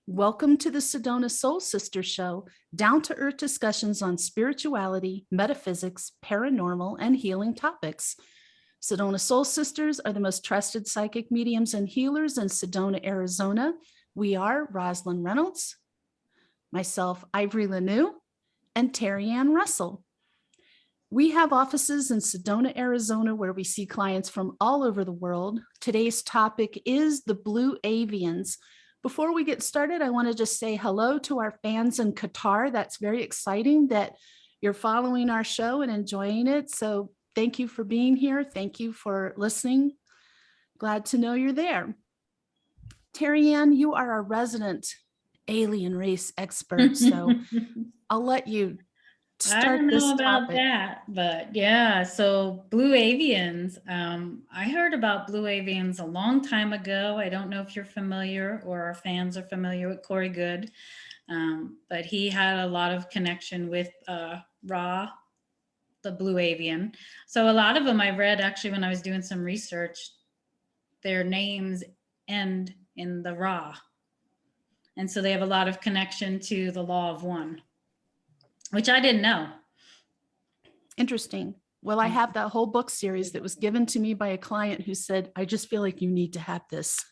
Welcome to the Sedona Soul Sisters show, down-to-earth discussions on spirituality, metaphysics, paranormal, and healing topics. Sedona Soul Sisters are the most trusted psychic mediums and healers in Sedona, Arizona. We are Rozlyn Reynolds, myself, Ivory LaNoue, and Terri Ann Russell. We have offices in Sedona, Arizona, where we see clients from all over the world. Today's topic is the Blue Avians. Before we get started, I want to just say hello to our fans in Qatar. That's very exciting that you're following our show and enjoying it. So thank you for being here. Thank you for listening. Glad to know you're there. Terri Ann, you are our resident alien race expert. So I'll let you start. I don't this know about topic. that, but yeah. So Blue Avians, I heard about Blue Avians a long time ago. I don't know if you're familiar or our fans are familiar with Corey Good, but he had a lot of connection with Ra, the Blue Avian. So a lot of them I read actually when I was doing some research, their names end in the Ra. And so they have a lot of connection to the law of one, which I didn't know. Interesting. Well, I have that whole book series that was given to me by a client who said, I just feel like you need to have this.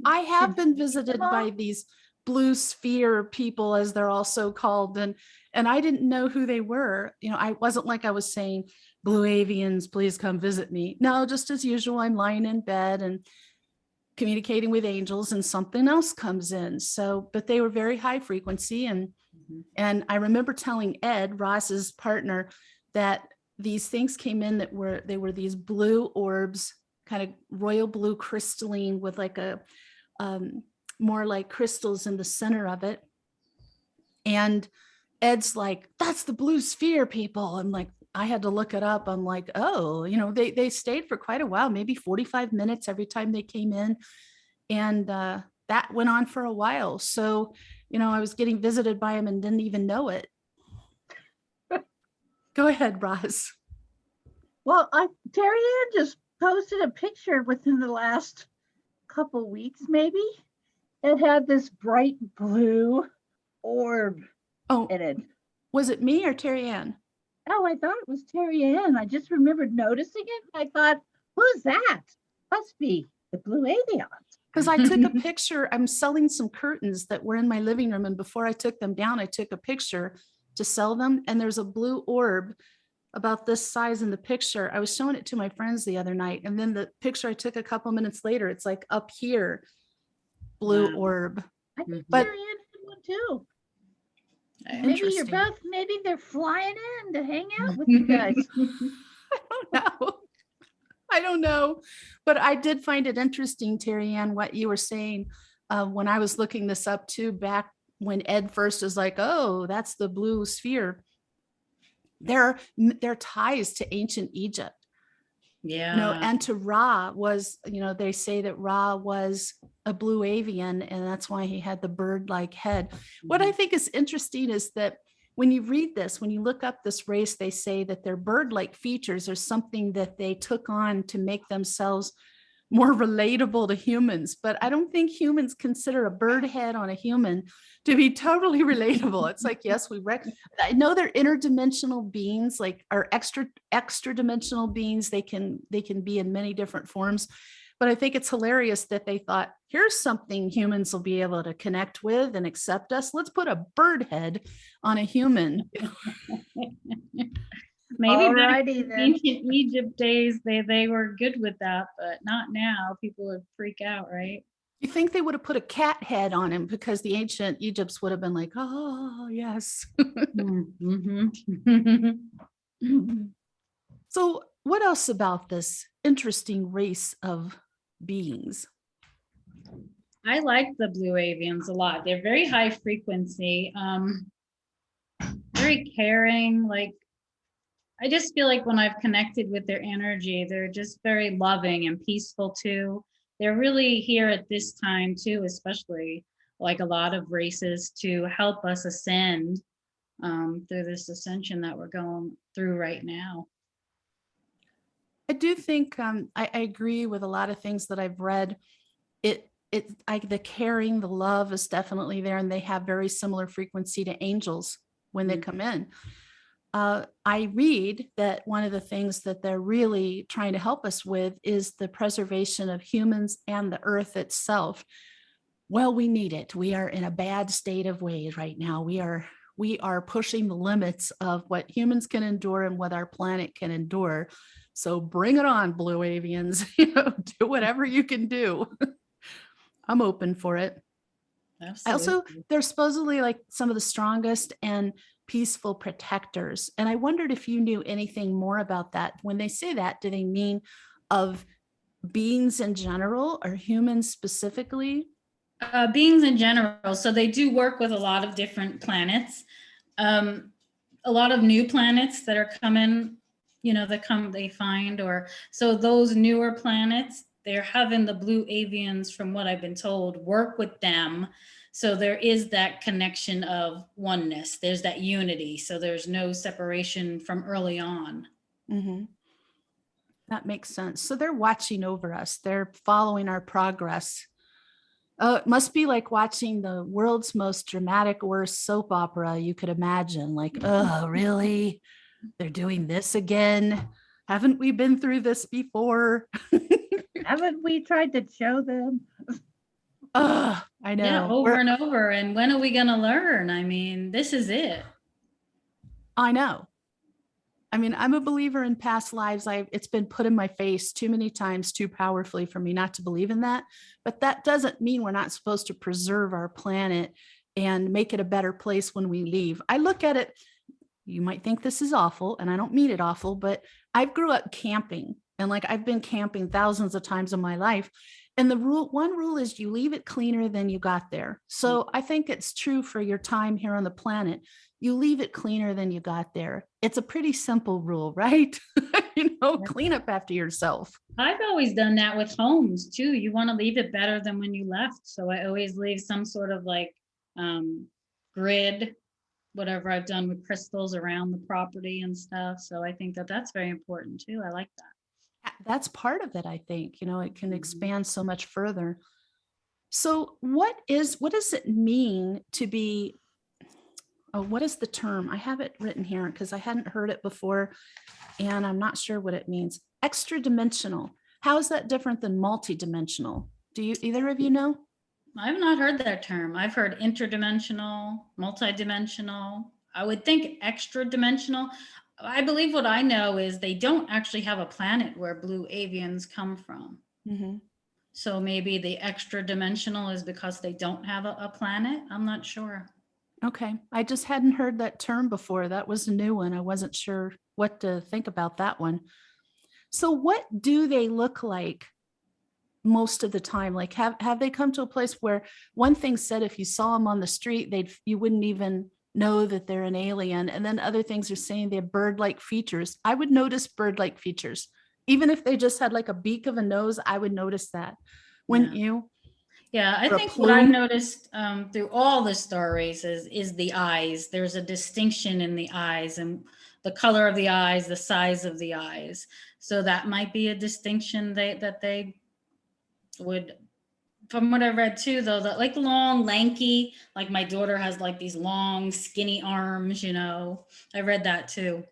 I have been visited by these blue sphere people, as they're also called, and I didn't know who they were. You know, I wasn't like I was saying, Blue Avians, please come visit me. No, just as usual, I'm lying in bed and communicating with angels and something else comes in. So, but they were very high frequency. And I remember telling Ed, Ross's partner, that these things came in that were these blue orbs, kind of royal blue crystalline with like a more like crystals in the center of it. And Ed's like, that's the blue sphere people. I'm like, I had to look it up. I'm like, oh, you know, they stayed for quite a while, maybe 45 minutes every time they came in. And that went on for a while. So, you know, I was getting visited by him and didn't even know it. Go ahead, Roz. Well, Terri Ann just posted a picture within the last couple weeks, maybe. It had this bright blue orb in it. Was it me or Terri Ann? Oh, I thought it was Terri Ann. I just remembered noticing it. I thought, who's that? Must be the Blue Avians. Because I took a picture. I'm selling some curtains that were in my living room. And before I took them down, I took a picture to sell them. And there's a blue orb about this size in the picture. I was showing it to my friends the other night. And then the picture I took a couple minutes later, it's like up here, blue orb. I think Terri Ann had one too. Maybe they're flying in to hang out with you guys. I don't know, but I did find it interesting, Terri Ann, what you were saying when I was looking this up too, back when Ed first was like, oh, that's the blue sphere. Their ties to ancient Egypt. Yeah. You know, and to Ra was, you know, they say that Ra was a blue avian and that's why he had the bird-like head. What I think is interesting is that when you read this, when you look up this race, they say that their bird-like features are something that they took on to make themselves more relatable to humans. But I don't think humans consider a bird head on a human to be totally relatable. It's like, yes, I know they're interdimensional beings, like are extra dimensional beings. They can be in many different forms. But I think it's hilarious that they thought, here's something humans will be able to connect with and accept us. Let's put a bird head on a human. Maybe back in ancient Egypt days, they were good with that, but not now. People would freak out, right? You think they would have put a cat head on him because the ancient Egypts would have been like, oh, yes. So what else about this interesting race of beings? I like the Blue Avians a lot. They're very high frequency, very caring. Like, I just feel like when I've connected with their energy, they're just very loving and peaceful too. They're really here at this time too, especially like a lot of races, to help us ascend through this ascension that we're going through right now. I do think I agree with a lot of things that I've read. the caring, the love is definitely there, and they have very similar frequency to angels when they come in. I read that one of the things that they're really trying to help us with is the preservation of humans and the earth itself. Well, we need it. We are in a bad state of ways right now. We are pushing the limits of what humans can endure and what our planet can endure. So bring it on, Blue Avians. Do whatever you can do. I'm open for it. Also, they're supposedly like some of the strongest and peaceful protectors. And I wondered if you knew anything more about that. When they say that, do they mean of beings in general or humans specifically? Beings in general. So they do work with a lot of different planets. A lot of new planets that are coming, they find, or so those newer planets, they're having the Blue Avians, from what I've been told, work with them. So there is that connection of oneness. There's that unity. So there's no separation from early on. Mm-hmm. That makes sense. So they're watching over us. They're following our progress. It must be like watching the world's most dramatic, worst soap opera you could imagine. Like, oh, really? They're doing this again? Haven't we been through this before? Haven't we tried to show them? I know. Yeah, over and over. And when are we going to learn? I mean, this is it. I know. I mean, I'm a believer in past lives. It's been put in my face too many times, too powerfully for me not to believe in that. But that doesn't mean we're not supposed to preserve our planet and make it a better place when we leave. I look at it, you might think this is awful, and I don't mean it awful, but I grew up camping, and like I've been camping thousands of times in my life. And one rule is you leave it cleaner than you got there. So I think it's true for your time here on the planet. You leave it cleaner than you got there. It's a pretty simple rule, right? Clean up after yourself. I've always done that with homes too. You want to leave it better than when you left. So I always leave some sort of like grid, whatever I've done with crystals around the property and stuff. So I think that that's very important too. I like that. That's part of it, I think. It can expand so much further. So what does it mean to be, what is the term? I have it written here because I hadn't heard it before and I'm not sure what it means. Extra dimensional. How is that different than multidimensional? Do either of you know? I've not heard that term. I've heard interdimensional, multidimensional. I would think extra dimensional. I believe what I know is they don't actually have a planet where Blue Avians come from. Mm-hmm. So maybe the extra dimensional is because they don't have a planet. I'm not sure. Okay. I just hadn't heard that term before. That was a new one. I wasn't sure what to think about that one. So what do they look like most of the time? Like have they come to a place where one thing said if you saw them on the street, you wouldn't even know that they're an alien, and then other things are saying they have bird-like features. I would notice bird-like features. Even if they just had like a beak of a nose, I would notice that. Wouldn't you? Yeah, I think what I've noticed through all the stories is the eyes. There's a distinction in the eyes and the color of the eyes, the size of the eyes. So that might be a distinction that they would, from what I read too, though, that like long, lanky, like my daughter has like these long, skinny arms, I read that too.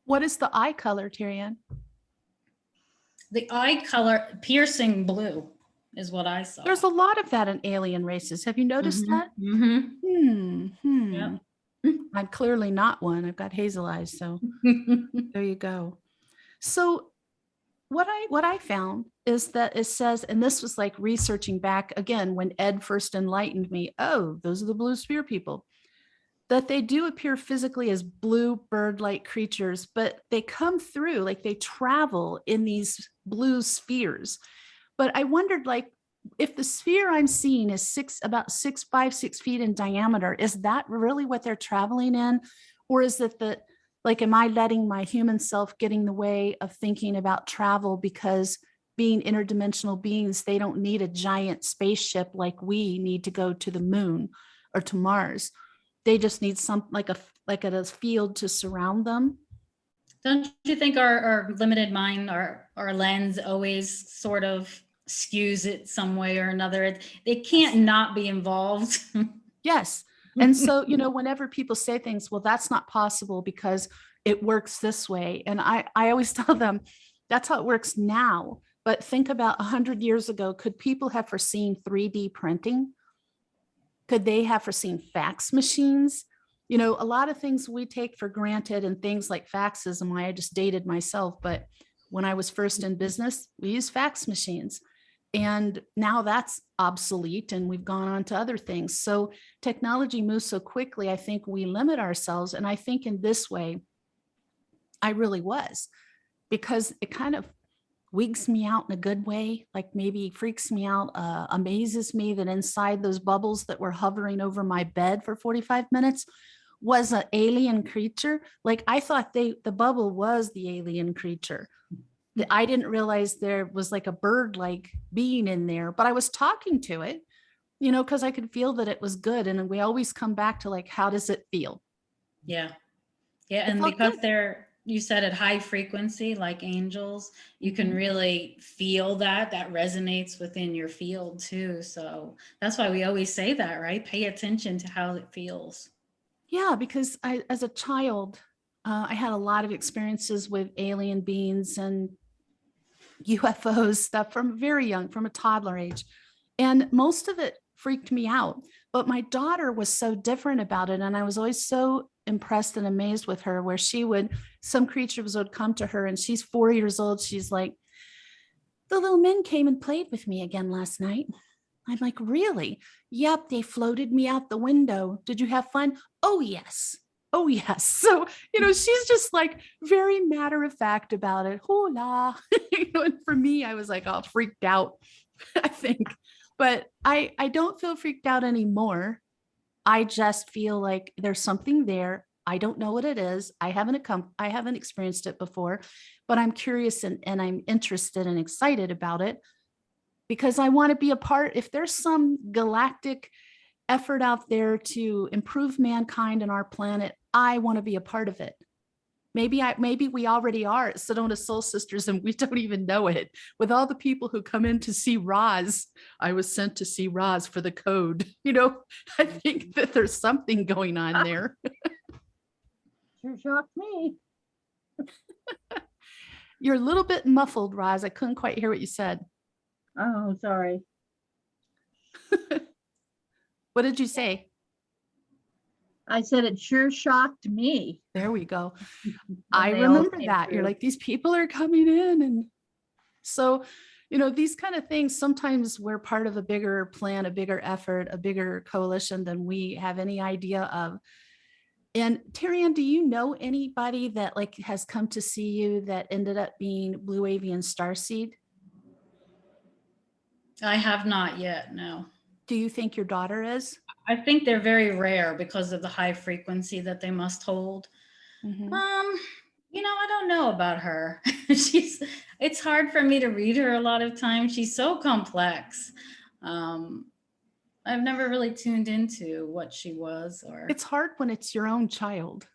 What is the eye color, Terri Ann? The eye color, piercing blue is what I saw. There's a lot of that in alien races. Have you noticed that? Mm-hmm. Yep. I'm clearly not one. I've got hazel eyes, so there you go. So what I found is that it says, and this was like researching back again when Ed first enlightened me, oh, those are the blue sphere people, that they do appear physically as blue bird-like creatures, but they come through, like they travel in these blue spheres. But I wondered, like, if the sphere I'm seeing is about 5, 6 feet in diameter, is that really what they're traveling in? Or is it that, like, am I letting my human self get in the way of thinking about travel because being interdimensional beings, they don't need a giant spaceship like we need to go to the moon or to Mars. They just need like a field to surround them. Don't you think our limited mind, our lens always sort of skews it some way or another. It can't not be involved. Yes. And so, whenever people say things, well, that's not possible because it works this way. And I always tell them that's how it works now. But think about 100 years ago, could people have foreseen 3D printing? Could they have foreseen fax machines? A lot of things we take for granted, and things like faxes, and why I just dated myself. But when I was first in business, we used fax machines. And now that's obsolete, and we've gone on to other things. So technology moves so quickly, I think we limit ourselves. And I think in this way, I really was, because it kind of wigs me out in a good way, like maybe freaks me out, amazes me that inside those bubbles that were hovering over my bed for 45 minutes was an alien creature. Like I thought the bubble was the alien creature. I didn't realize there was like a bird-like being in there, but I was talking to it, because I could feel that it was good. And we always come back to like, how does it feel? Yeah. Yeah. And because you said at high frequency, like angels, you can really feel that resonates within your field too. So that's why we always say that, right? Pay attention to how it feels. Yeah, because as a child, I had a lot of experiences with alien beings and UFOs stuff from very young, from a toddler age. And most of it freaked me out. But my daughter was so different about it. And I was always so impressed and amazed with her, where some creatures would come to her, and she's 4 years old. She's like, the little men came and played with me again last night. I'm like, really? Yep, they floated me out the window. Did you have fun? Oh, yes. Oh, yes. So, she's just like very matter of fact about it. Hola. And for me, I was like all freaked out, I think. But I don't feel freaked out anymore. I just feel like there's something there. I don't know what it is. I haven't experienced it before, but I'm curious and I'm interested and excited about it, because I want to be a part. If there's some galactic effort out there to improve mankind and our planet, I want to be a part of it. Maybe we already are at Sedona Soul Sisters and we don't even know it. With all the people who come in to see Roz, I was sent to see Roz for the code. I think that there's something going on there. Sure shocked me. You're a little bit muffled, Roz. I couldn't quite hear what you said. Oh, sorry. What did you say? I said it sure shocked me. There we go. I remember that. You're like, these people are coming in. And so, these kind of things, sometimes we're part of a bigger plan, a bigger effort, a bigger coalition than we have any idea of. And Terri Ann, do you know anybody that like has come to see you that ended up being Blue Avian starseed? I have not yet, no. Do you think your daughter is? I think they're very rare because of the high frequency that they must hold. Mm-hmm. I don't know about her. It's hard for me to read her a lot of times. She's so complex. I've never really tuned into what she was. Or it's hard when it's your own child.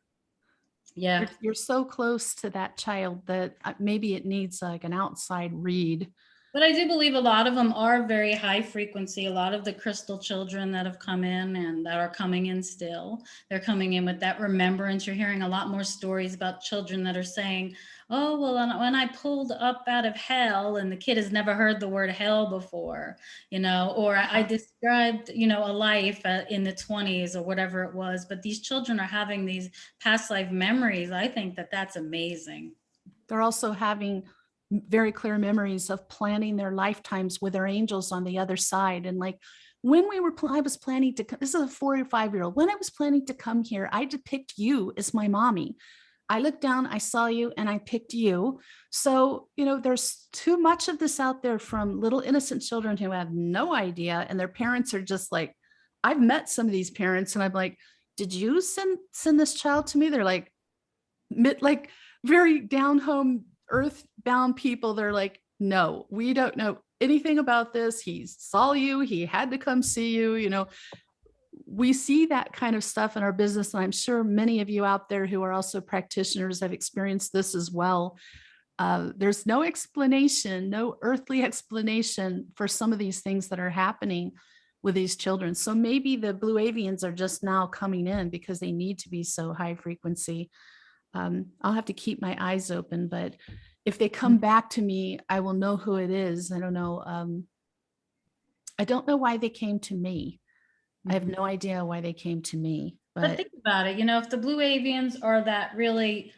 Yeah. You're so close to that child that maybe it needs like an outside read. But I do believe a lot of them are very high frequency. A lot of the crystal children that have come in and that are coming in still, they're coming in with that remembrance. You're hearing a lot more stories about children that are saying, oh, well, when I pulled up out of hell, and the kid has never heard the word hell before, or I described, a life in the 20s or whatever it was. But these children are having these past life memories. I think that that's amazing. They're also having very clear memories of planning their lifetimes with their angels on the other side. And like when I was planning to come, this is a 4 or 5 year old. When I was planning to come here, I picked you as my mommy. I looked down, I saw you, and I picked you. So, there's too much of this out there from little innocent children who have no idea. And their parents are just like, I've met some of these parents and I'm like, did you send this child to me? They're like very down home, earthbound people. They're like, no, we don't know anything about this. He saw you. He had to come see you. We see that kind of stuff in our business. And I'm sure many of you out there who are also practitioners have experienced this as well. There's no explanation, no earthly explanation for some of these things that are happening with these children. So maybe the Blue Avians are just now coming in because they need to be so high frequency. I'll have to keep my eyes open, but if they come back to me, I will know who it is. I don't know. I don't know why they came to me. I have no idea why they came to me. But think about it, if the Blue Avians are that really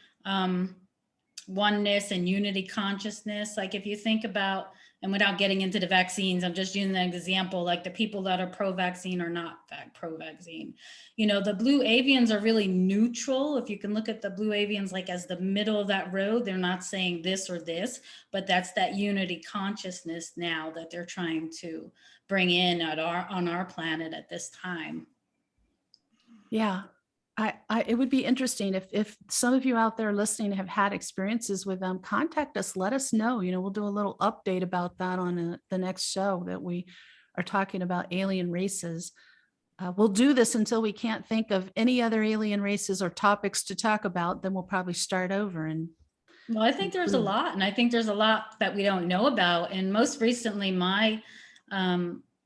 oneness and unity consciousness, like if you think about, and without getting into the vaccines, I'm just using an example, like the people that are pro-vaccine or not pro-vaccine, the Blue Avians are really neutral. If you can look at the Blue Avians like as the middle of that road, they're not saying this or this, but that's that unity consciousness now that they're trying to bring in on our planet at this time. Yeah. It would be interesting if some of you out there listening have had experiences with them, contact us, let us know. We'll do a little update about that on the next show that we are talking about alien races. We'll do this until we can't think of any other alien races or topics to talk about. Then we'll probably start over. Well, I think there's a lot, and I think there's a lot that we don't know about. And most recently, my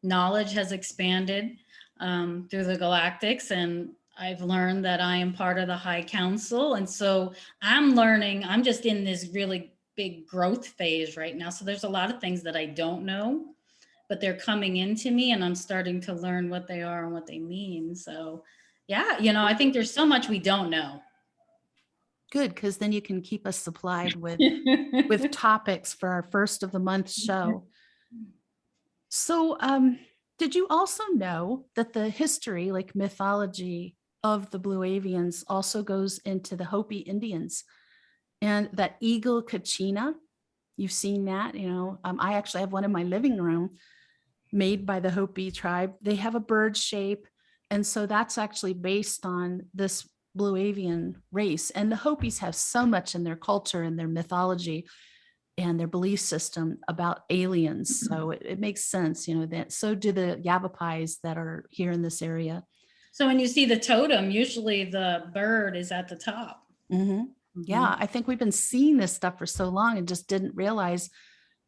knowledge has expanded through the galactics, and I've learned that I am part of the High Council. And so I'm learning, I'm just in this really big growth phase right now. So there's a lot of things that I don't know, but they're coming into me and I'm starting to learn what they are and what they mean. So yeah, I think there's so much we don't know. Good, because then you can keep us supplied with topics for our first of the month show. So did you also know that the history, like mythology of the Blue Avians, also goes into the Hopi Indians, and that eagle kachina? You've seen that, I actually have one in my living room made by the Hopi tribe. They have a bird shape. And so that's actually based on this Blue Avian race. And the Hopis have so much in their culture and their mythology and their belief system about aliens. So it makes sense, that so do the Yavapais that are here in this area. So when you see the totem, usually the bird is at the top. Yeah, I think we've been seeing this stuff for so long and just didn't realize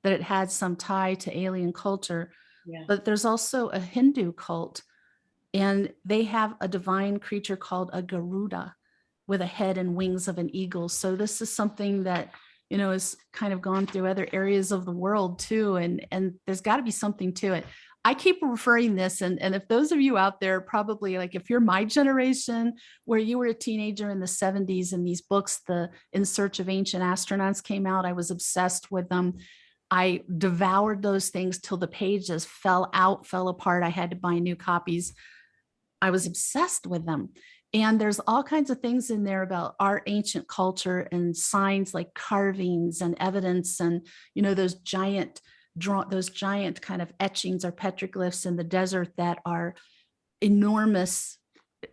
that it had some tie to alien culture. Yeah. But there's also a Hindu cult, and they have a divine creature called a Garuda with a head and wings of an eagle. So this is something that, is kind of gone through other areas of the world too. And there's got to be something to it. I keep referring this, and if those of you out there, probably like if you're my generation, where you were a teenager in the 70s and these books, the In Search of Ancient Astronauts came out, I was obsessed with them. I devoured those things till the pages fell apart. I had to buy new copies. I was obsessed with them. And there's all kinds of things in there about our ancient culture and signs like carvings and evidence and, those giant kind of etchings or petroglyphs in the desert that are enormous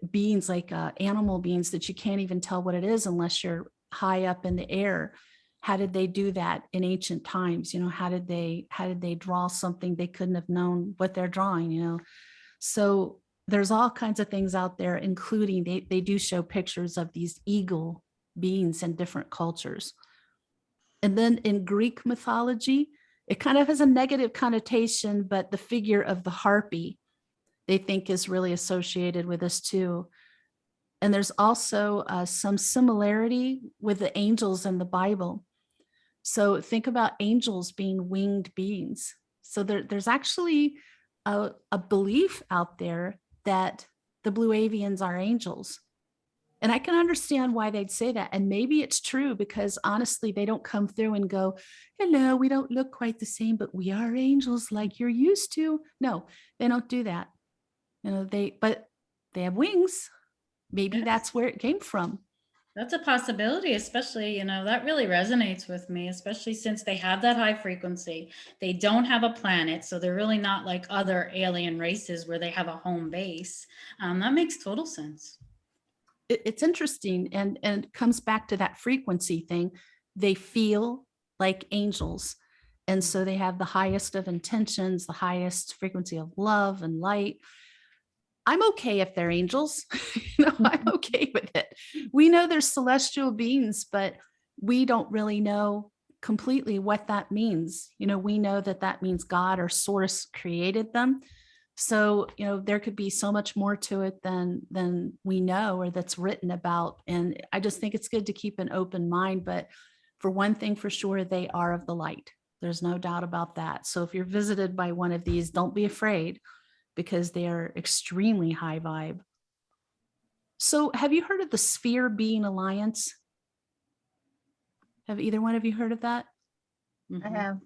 beings, like animal beings that you can't even tell what it is unless you're high up in the air. How did they do that in ancient times? How did they draw something they couldn't have known what they're drawing? So there's all kinds of things out there, including they do show pictures of these eagle beings in different cultures. And then in Greek mythology, it kind of has a negative connotation, but the figure of the harpy, they think, is really associated with this too. And there's also some similarity with the angels in the Bible. So think about angels being winged beings. So there's actually a belief out there that the Blue Avians are angels. And I can understand why they'd say that. And maybe it's true, because honestly, they don't come through and go, hello, we don't look quite the same, but we are angels like you're used to. No, they don't do that. But they have wings. Maybe that's where it came from. That's a possibility, especially, that really resonates with me, especially since they have that high frequency. They don't have a planet, so they're really not like other alien races where they have a home base. That makes total sense. It's interesting, and it comes back to that frequency thing. They feel like angels, and so they have the highest of intentions, the highest frequency of love and light. I'm okay if they're angels. I'm okay with it. We know they're celestial beings, but we don't really know completely what that means. We know that that means God or source created them. So, there could be so much more to it than we know or that's written about. And I just think it's good to keep an open mind. But for one thing for sure, they are of the light. There's no doubt about that. So if you're visited by one of these, don't be afraid, because they are extremely high vibe. So have you heard of the Sphere Being Alliance? Have either one of you heard of that? I have.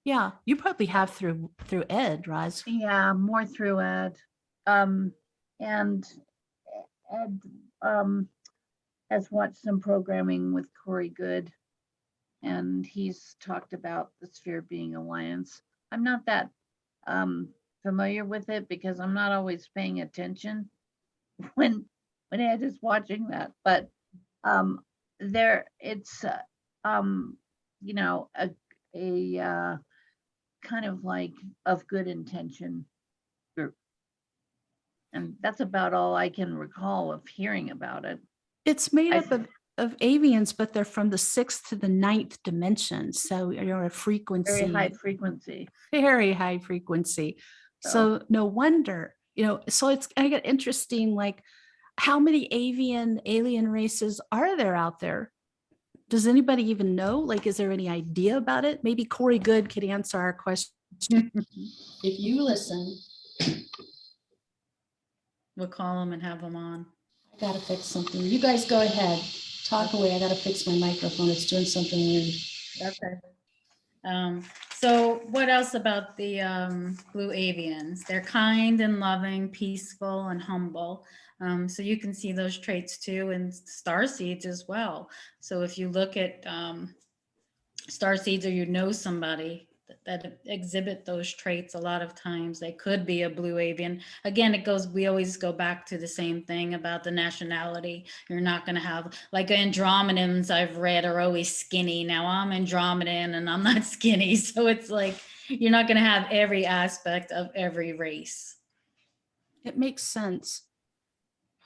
Yeah, you probably have through Ed, Roz. Yeah, more through Ed. And Ed has watched some programming with Corey Good, and he's talked about the Sphere Being Alliance. I'm not that familiar with it because I'm not always paying attention when Ed is watching that. But it's a kind of like of good intention group. And that's about all I can recall of hearing about it. It's made up of avians, but they're from the 6th to the 9th dimension. So you're a frequency. Very high frequency. Very high frequency. So no wonder, so it's I get interesting, like how many alien races are there out there? Does anybody even know? Like, is there any idea about it? Maybe Corey Good could answer our question. If you listen. We'll call them and have them on. I gotta fix something. You guys go ahead. Talk away. I gotta fix my microphone. It's doing something weird. Okay. So what else about the Blue Avians? They're kind and loving, peaceful and humble. So you can see those traits too in starseeds as well. So if you look at starseeds, or somebody that exhibit those traits, a lot of times they could be a Blue Avian. Again, we always go back to the same thing about the nationality. You're not going to have, like Andromedans I've read are always skinny. Now I'm Andromedan and I'm not skinny. So it's like, you're not going to have every aspect of every race. It makes sense.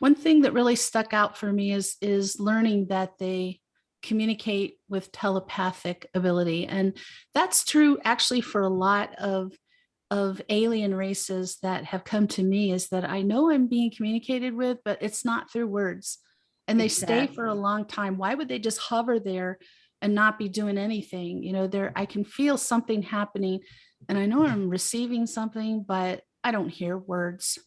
One thing that really stuck out for me is learning that they communicate with telepathic ability. And that's true actually for a lot of alien races that have come to me, is that I know I'm being communicated with, but it's not through words. And they stay for a long time. Why would they just hover there and not be doing anything? I can feel something happening and I know I'm receiving something, but I don't hear words.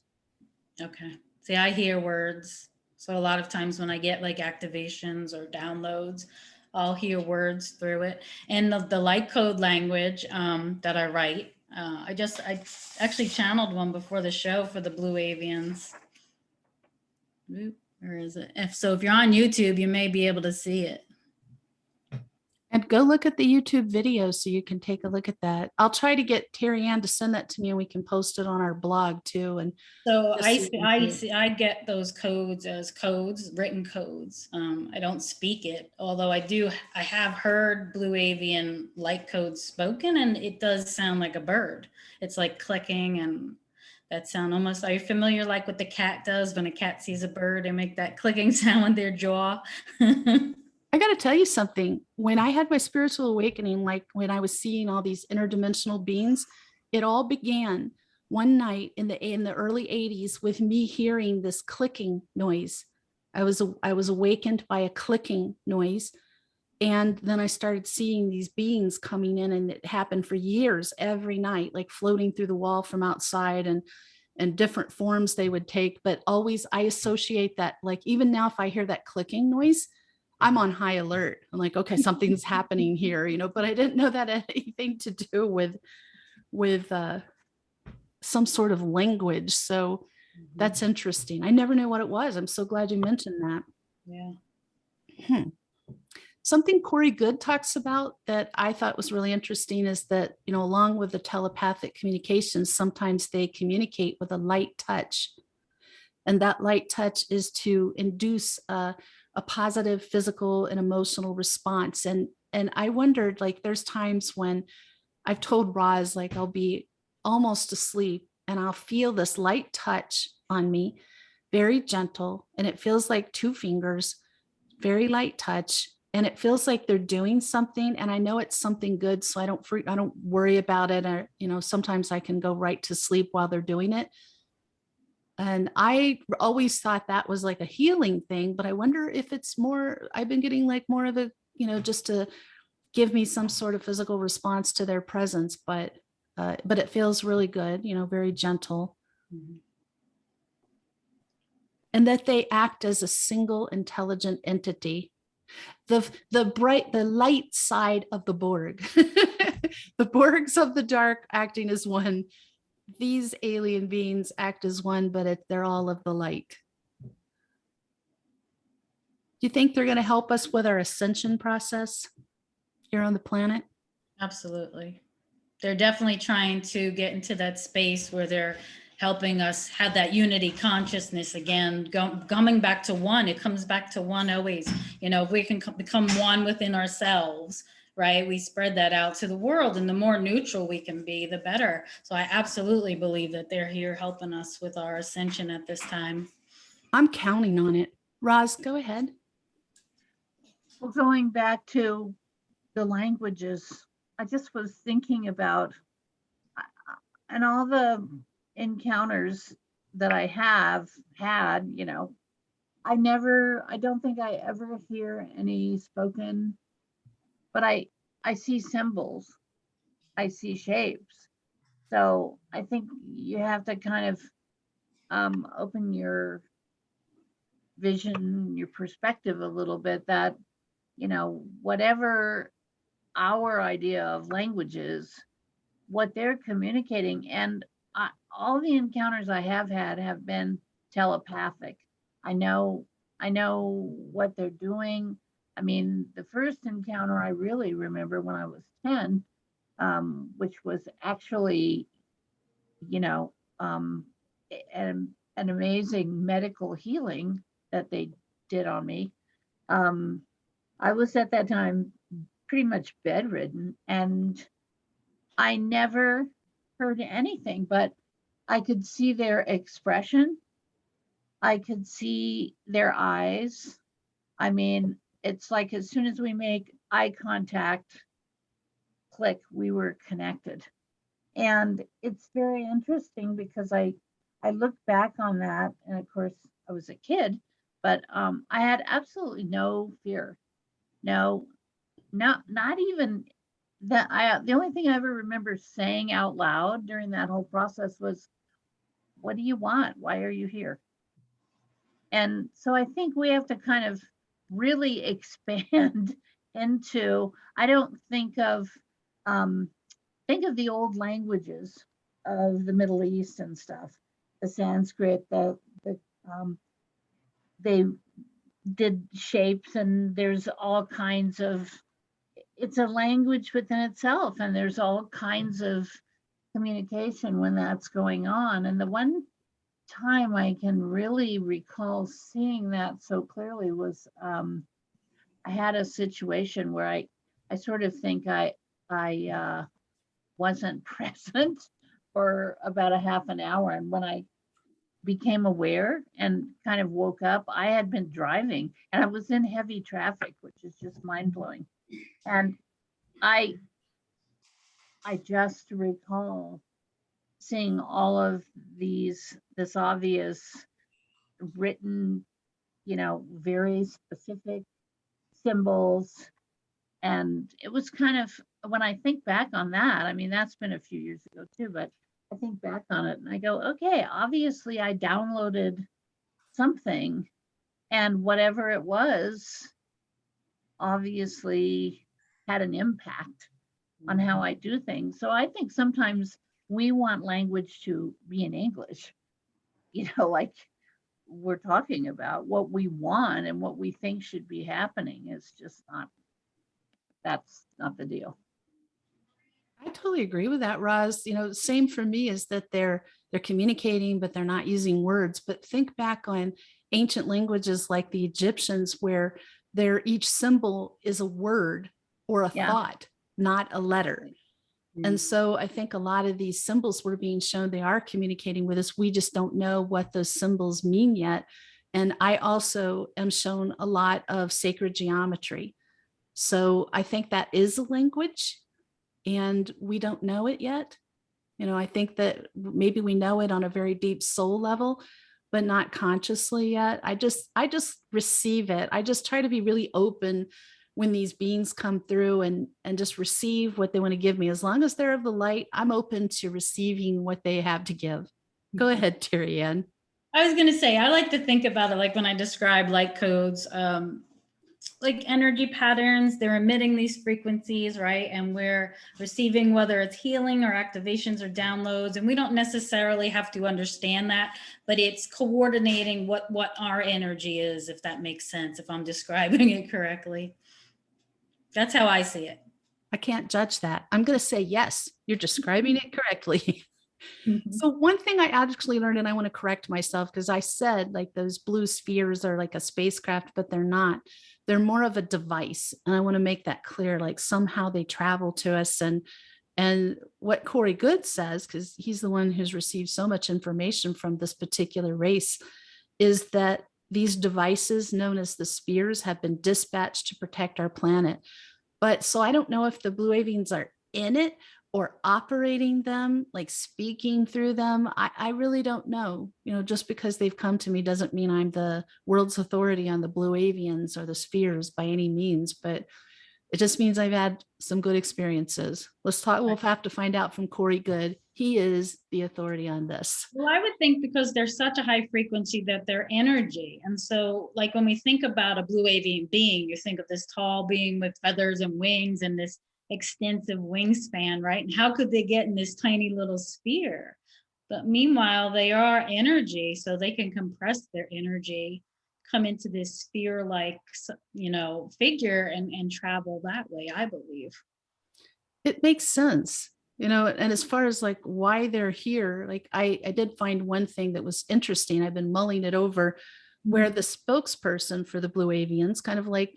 Okay. See, I hear words. So a lot of times when I get like activations or downloads, I'll hear words through it. And the light code language that I write, I actually channeled one before the show for the Blue Avians. Where is it? If you're on YouTube, you may be able to see it. And go look at the YouTube video so you can take a look at that. I'll try to get Terri Ann to send that to me and we can post it on our blog too. And so I get those codes as written codes. I don't speak it, although I have heard Blue Avian light codes spoken, and it does sound like a bird. It's like clicking, and that sound almost, are you familiar like what the cat does when a cat sees a bird? They make that clicking sound with their jaw. I got to tell you something. When I had my spiritual awakening, like when I was seeing all these interdimensional beings, it all began one night in the early 80s with me hearing this clicking noise. I was awakened by a clicking noise. And then I started seeing these beings coming in, and it happened for years, every night, like floating through the wall from outside, and different forms they would take. But always I associate that, like even now, if I hear that clicking noise, I'm on high alert. I'm like, okay, something's happening here, but I didn't know that had anything to do with some sort of language. So that's interesting. I never knew what it was. I'm so glad you mentioned that. Yeah. Something Corey Good talks about that I thought was really interesting is that, along with the telepathic communications, sometimes they communicate with a light touch. And that light touch is to induce a positive physical and emotional response. And I wondered, like, there's times when I've told Roz, like, I'll be almost asleep and I'll feel this light touch on me, very gentle. And it feels like 2 fingers, very light touch. and it feels like they're doing something, and I know it's something good, so I don't worry about it. Or, sometimes I can go right to sleep while they're doing it. And I always thought that was like a healing thing, but I wonder if it's more, I've been getting like more of a, just to give me some sort of physical response to their presence, but it feels really good, very gentle. Mhm. And that they act as a single intelligent entity. The light side of the Borg, the Borgs of the dark acting as one. These alien beings act as one, but they're all of the light. Do you think they're going to help us with our ascension process here on the planet? Absolutely. They're definitely trying to get into that space where they're helping us have that unity consciousness again, coming back to one. It comes back to one always. If we can become one within ourselves, right? We spread that out to the world, and the more neutral we can be, the better. So I absolutely believe that they're here helping us with our ascension at this time. I'm counting on it. Roz, go ahead. Well, going back to the languages, I just was thinking about, and all the encounters that I have had, I don't think I ever hear any spoken, but I see symbols, I see shapes. So I think you have to kind of open your vision, your perspective a little bit, that, whatever our idea of language is, what they're communicating. And all the encounters I have had have been telepathic. I know what they're doing. I mean, the first encounter I really remember when I was 10, which was actually, an amazing medical healing that they did on me. I was at that time pretty much bedridden, and I never heard anything, but I could see their expression. I could see their eyes. I mean, it's like as soon as we make eye contact, click, we were connected. And it's very interesting because I look back on that, and of course I was a kid, but I had absolutely no fear. No, not even that. The only thing I ever remember saying out loud during that whole process was, "What do you want? Why are you here?" And so I think we have to kind of really expand into. I don't think of the old languages of the Middle East and stuff, the Sanskrit, they did shapes, and there's all kinds of, it's a language within itself, and there's all kinds of communication when that's going on. And the one time I can really recall seeing that so clearly was, I had a situation where I sort of think I wasn't present for about a half an hour. And when I became aware and kind of woke up, I had been driving and I was in heavy traffic, which is just mind blowing. And I just recall seeing all of this obvious written, very specific symbols. And it was kind of, when I think back on that, I mean, that's been a few years ago too, but I think back on it and I go, okay, obviously I downloaded something, and whatever it was obviously had an impact on how I do things. So I think sometimes we want language to be in English, like we're talking about what we want and what we think should be happening is just not, that's not the deal. I totally agree with that, Roz. Same for me, is that they're communicating, but they're not using words. But think back on ancient languages like the Egyptians, where each symbol is a word or a thought, not a letter. Mm-hmm. And so I think a lot of these symbols were being shown, they are communicating with us. We just don't know what those symbols mean yet. And I also am shown a lot of sacred geometry. So I think that is a language, and we don't know it yet. I think that maybe we know it on a very deep soul level, but not consciously yet. I just receive it. I just try to be really open when these beings come through, and just receive what they want to give me. As long as they're of the light, I'm open to receiving what they have to give. Go ahead, Terri Ann. I was going to say, I like to think about it like when I describe light codes, like energy patterns, they're emitting these frequencies, right? And we're receiving, whether it's healing or activations or downloads. And we don't necessarily have to understand that, but it's coordinating what our energy is, if that makes sense, if I'm describing it correctly. That's how I see it. I can't judge that. I'm going to say, yes, you're describing it correctly. So one thing I actually learned, and I want to correct myself, because I said like those blue spheres are like a spacecraft, but they're not. They're more of a device. And I want to make that clear, like somehow they travel to us. And what Corey Good says, because he's the one who's received so much information from this particular race, is that these devices known as the spheres have been dispatched to protect our planet. But so I don't know if the Blue Avians are in it or operating them, like speaking through them. I really don't know. Just because they've come to me doesn't mean I'm the world's authority on the Blue Avians or the spheres by any means, but it just means I've had some good experiences. Let's talk. We'll have to find out from Corey Good. He is the authority on this. Well, I would think because they're such a high frequency that they're energy. And so like when we think about a blue avian being, you think of this tall being with feathers and wings and this extensive wingspan, right? And how could they get in this tiny little sphere? But meanwhile, they are energy, so they can compress their energy, come into this sphere-like, figure and travel that way, I believe. It makes sense. And as far as like why they're here, like I did find one thing that was interesting. I've been mulling it over, where the spokesperson for the Blue Avians, kind of like,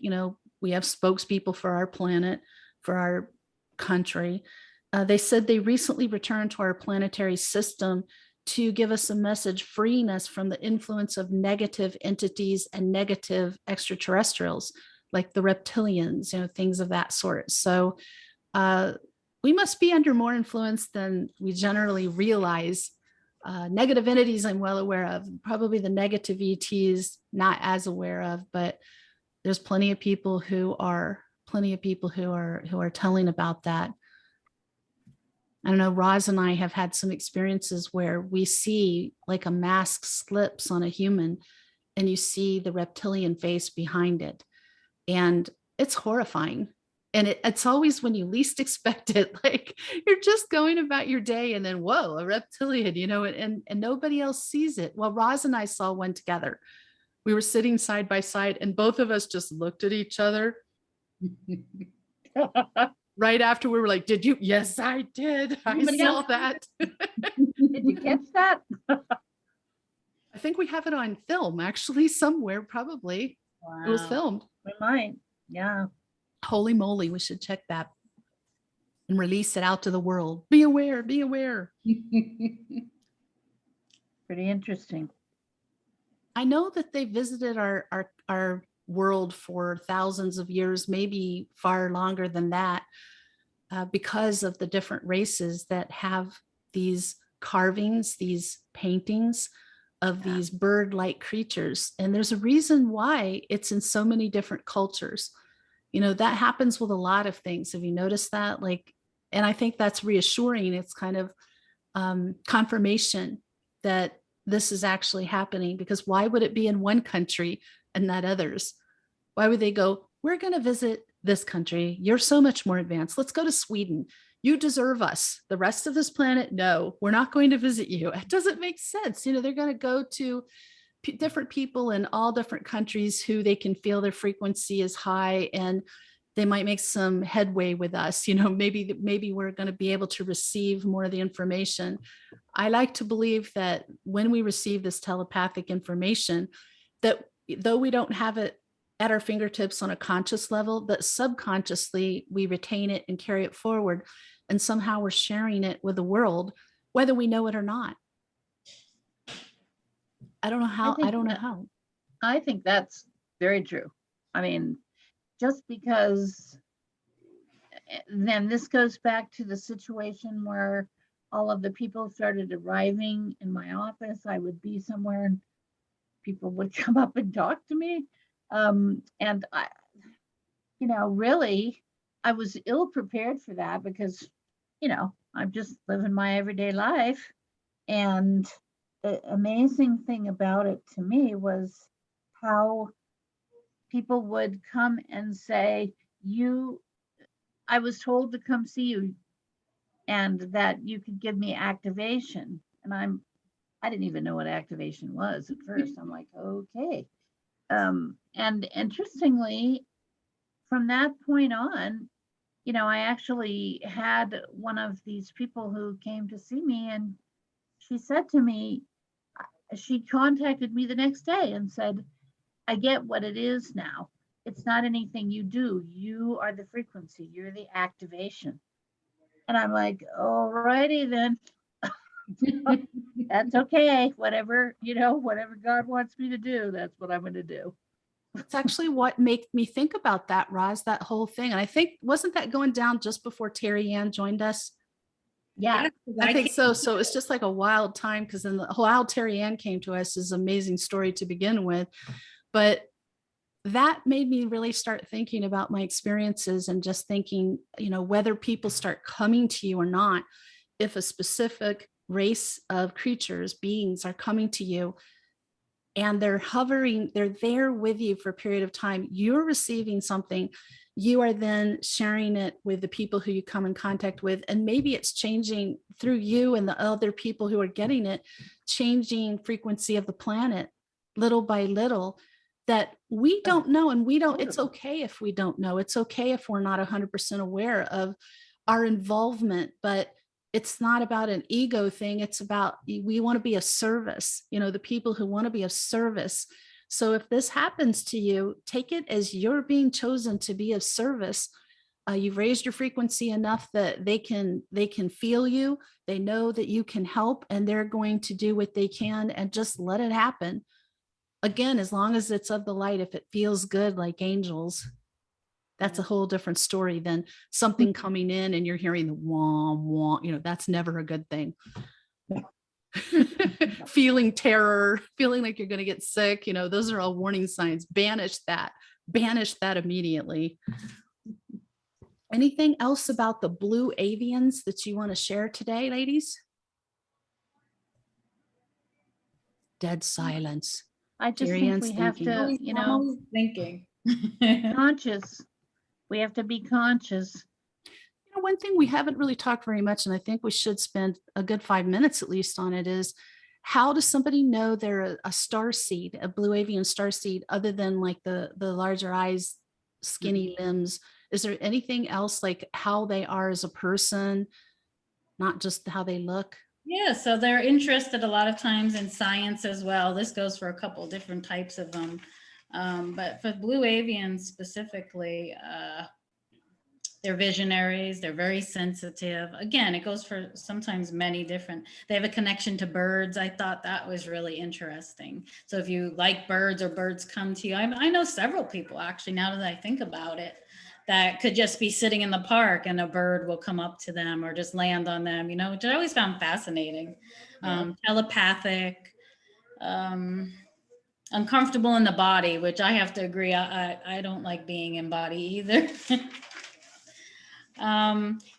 we have spokespeople for our planet, for our country. They said they recently returned to our planetary system to give us a message freeing us from the influence of negative entities and negative extraterrestrials, like the reptilians, things of that sort. So we must be under more influence than we generally realize. Negative entities I'm well aware of, probably the negative ETs not as aware of, but there's plenty of people who are telling about that. I don't know, Roz and I have had some experiences where we see like a mask slips on a human and you see the reptilian face behind it. And it's horrifying. And it's always when you least expect it, like you're just going about your day and then, whoa, a reptilian, and nobody else sees it. Well, Roz and I saw one together. We were sitting side by side and both of us just looked at each other. Right after we were like, did you? Yes, I did. I saw that. Did you catch that? I think we have it on film, actually, somewhere, probably. Wow. It was filmed. We might. Yeah. Holy moly, we should check that and release it out to the world. Be aware, be aware. Pretty interesting. I know that they visited our world for thousands of years, maybe far longer than that, because of the different races that have these carvings, these paintings of these bird-like creatures. And there's a reason why it's in so many different cultures. That happens with a lot of things. Have you noticed that? And I think that's reassuring. It's kind of confirmation that this is actually happening, because why would it be in one country and not others? Why would they go, we're going to visit this country. You're so much more advanced. Let's go to Sweden. You deserve us. The rest of this planet, no, we're not going to visit you. It doesn't make sense. They're going to go to different people in all different countries who they can feel their frequency is high, and they might make some headway with us. Maybe we're going to be able to receive more of the information. I like to believe that when we receive this telepathic information, that though we don't have it at our fingertips on a conscious level, that subconsciously we retain it and carry it forward. And somehow we're sharing it with the world, whether we know it or not. I don't know how. I think that's very true. I mean, just because then this goes back to the situation where all of the people started arriving in my office. I would be somewhere and people would come up and talk to me. And I, really, I was ill prepared for that because, I'm just living my everyday life. And the amazing thing about it to me was how people would come and say, I was told to come see you and that you could give me activation. And I didn't even know what activation was at first. I'm like, okay. And interestingly, from that point on, I actually had one of these people who came to see me, and she said to me, she contacted me the next day and said, I get what it is now. It's not anything you do. You are the frequency, you're the activation. And I'm like, all righty then. That's okay. Whatever God wants me to do, that's what I'm going to do. It's actually what made me think about that, Roz, that whole thing. And I think, wasn't that going down just before Terri Ann joined us? Yeah. I think so. So it's just like a wild time, because then how Terri Ann came to us is an amazing story to begin with. But that made me really start thinking about my experiences and just thinking, whether people start coming to you or not, if a specific race of creatures, beings are coming to you and they're hovering, they're there with you for a period of time, you're receiving something, you are then sharing it with the people who you come in contact with. And maybe it's changing through you and the other people who are getting it, changing frequency of the planet little by little, that we don't know. And it's okay if we don't know. It's okay if we're not 100% aware of our involvement, but it's not about an ego thing. It's about, we want to be of service, the people who want to be of service. So if this happens to you, take it as you're being chosen to be of service. You've raised your frequency enough that they can feel you. They know that you can help, and they're going to do what they can, and just let it happen. Again, as long as it's of the light, if it feels good like angels, that's a whole different story than something coming in and you're hearing the wah, wah, that's never a good thing. Feeling terror, feeling like you're going to get sick, those are all warning signs. Banish that immediately. Anything else about the Blue Avians that you want to share today, ladies? Dead silence. I just Terri think Ann's we have thinking. to, thinking. conscious. We have to be conscious. One thing we haven't really talked very much, and I think we should spend a good 5 minutes at least on it, is how does somebody know they're a star seed, a Blue Avian star seed, other than like the larger eyes, skinny limbs? Is there anything else, like how they are as a person, not just how they look? Yeah, so they're interested a lot of times in science as well. This goes for a couple different types of them. But for Blue Avians specifically, they're visionaries. They're very sensitive. Again, it goes for sometimes many different, they have a connection to birds. I thought that was really interesting. So if you like birds or birds come to you, I know several people actually, now that I think about it, that could just be sitting in the park and a bird will come up to them or just land on them, which I always found fascinating. Telepathic, uncomfortable in the body, which I have to agree. I don't like being in body either.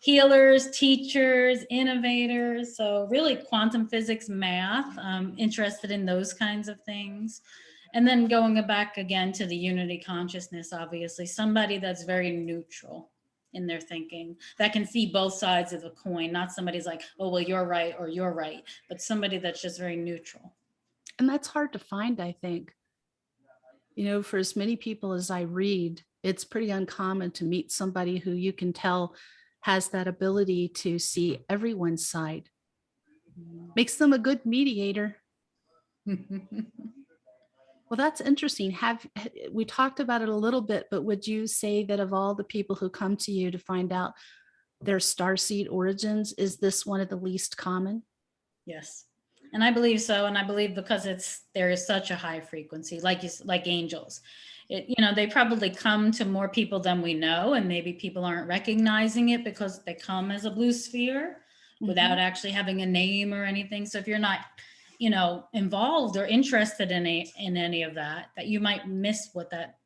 Healers, teachers, innovators. So really quantum physics, math, interested in those kinds of things. And then going back again to the unity consciousness, obviously, somebody that's very neutral in their thinking, that can see both sides of the coin, not somebody's like, oh, well, you're right or you're right, but somebody that's just very neutral. And that's hard to find, I think. For as many people as I read, it's pretty uncommon to meet somebody who you can tell has that ability to see everyone's side. Makes them a good mediator. Well, that's interesting. We talked about it a little bit, but would you say that of all the people who come to you to find out their starseed origins, is this one of the least common? Yes. And I believe so. And I believe because there is such a high frequency, like angels. they probably come to more people than we know, and maybe people aren't recognizing it because they come as a blue sphere without actually having a name or anything. So if you're not, involved or interested in any of that you might miss what that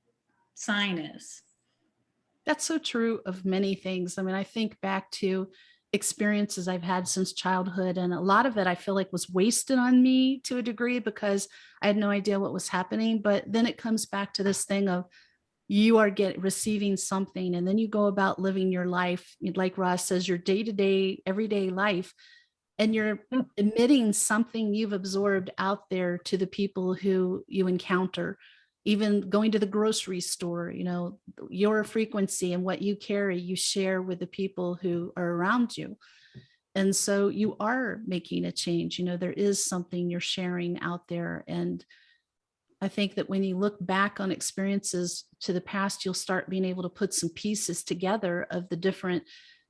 sign is. That's so true of many things. I mean, I think back to experiences I've had since childhood, and a lot of it I feel like was wasted on me to a degree because I had no idea what was happening. But then it comes back to this thing of you are receiving something, and then you go about living your life, like Ross says, your day-to-day, everyday life, and you're emitting something you've absorbed out there to the people who you encounter. Even going to the grocery store, your frequency and what you carry, you share with the people who are around you. And so you are making a change. There is something you're sharing out there. And I think that when you look back on experiences to the past, you'll start being able to put some pieces together of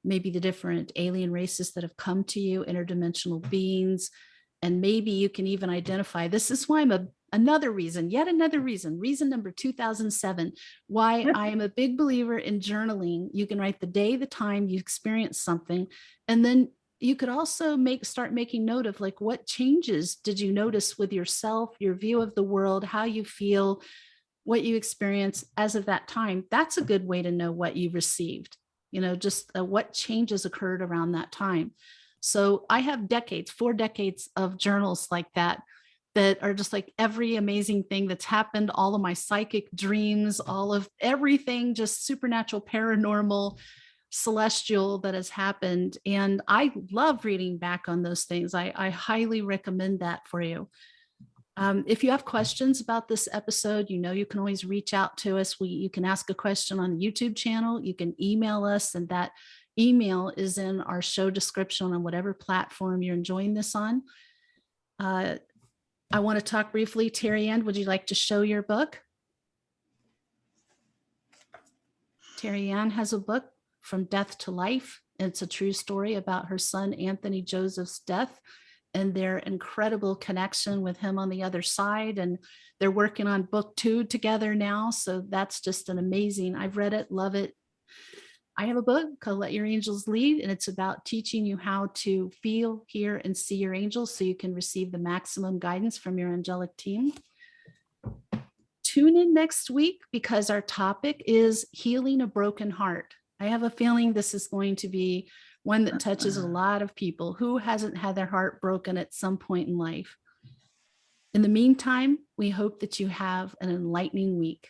maybe the different alien races that have come to you, interdimensional beings. And maybe you can even identify, this is why I'm yet another reason number 2007, why I am a big believer in journaling. You can write the day, the time you experience something, and then you could also start making note of like, what changes did you notice with yourself, your view of the world, how you feel, what you experience as of that time. That's a good way to know what you received, just what changes occurred around that time. So I have 4 decades of journals like that are just like every amazing thing that's happened, all of my psychic dreams, all of everything, just supernatural, paranormal, celestial that has happened. And I love reading back on those things. I highly recommend that for you. If you have questions about this episode, you can always reach out to us. You can ask a question on the YouTube channel. You can email us, and that email is in our show description on whatever platform you're enjoying this on. I want to talk briefly. Terri Ann, would you like to show your book? Terri Ann has a book, From Death to Life. It's a true story about her son, Anthony Joseph's death, and their incredible connection with him on the other side. And they're working on book 2 together now. So that's just an amazing, I've read it, love it. I have a book called Let Your Angels Lead, and it's about teaching you how to feel, hear, and see your angels so you can receive the maximum guidance from your angelic team. Tune in next week because our topic is healing a broken heart. I have a feeling this is going to be one that touches a lot of people. Who hasn't had their heart broken at some point in life? In the meantime, we hope that you have an enlightening week.